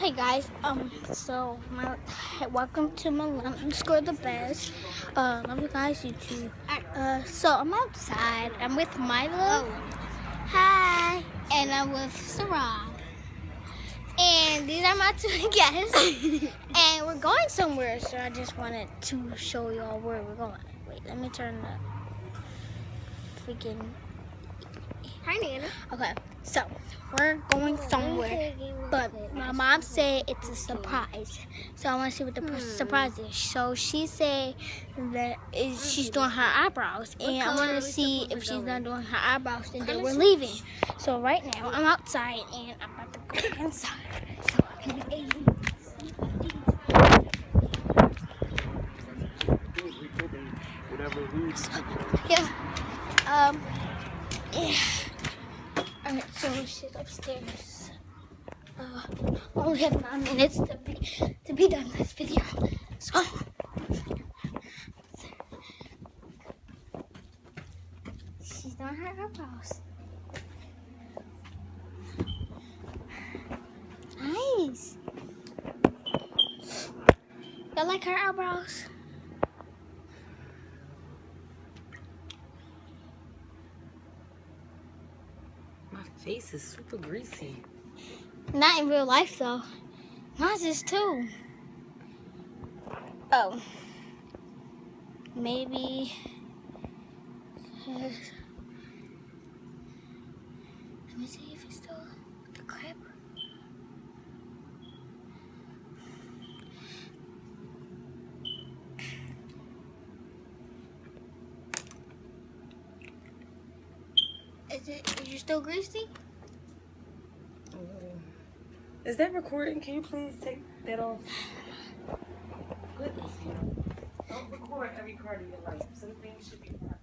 Hey guys, welcome to my Score the Best. Love you guys, YouTube. So I'm outside. I'm with Milo. Hi. And I'm with Sarah. And these are my two guests. And we're going somewhere, so I just wanted to show y'all where we're going. Wait, let me turn the freaking. Hi, Nana. Okay, so we're going somewhere, but my mom said it's a surprise. So I want to see what the surprise is. So she said that she's doing her eyebrows, and I want to see if she's not doing her eyebrows, and then we're leaving. So right now I'm outside, and I'm about to go inside. So yeah. Yeah. Alright, so she's upstairs. Only have 9 minutes to be done this video. So she's doing her eyebrows. Nice. Y'all like her eyebrows? My face is super greasy. Not in real life though. Mine's is too. Oh. Maybe. Let me see if it's still the crap. Is you still greasy? Is that recording? Can you please take that off? Goodness. Don't record every part of your life. Some things should be private.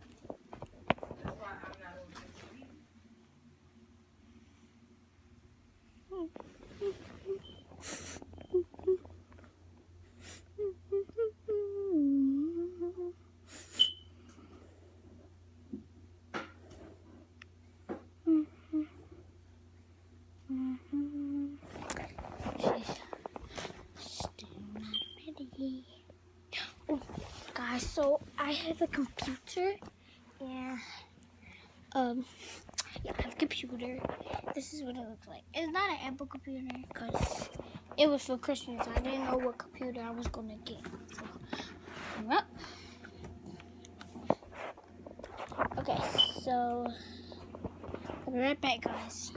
That's why I'm not on TV. Oh, guys, so I have a computer, and yeah, I have a computer. This is what it looks like. It's not an Apple computer because it was for Christmas. I didn't know what computer I was gonna get. So, yep. Okay, so I'll be right back, guys.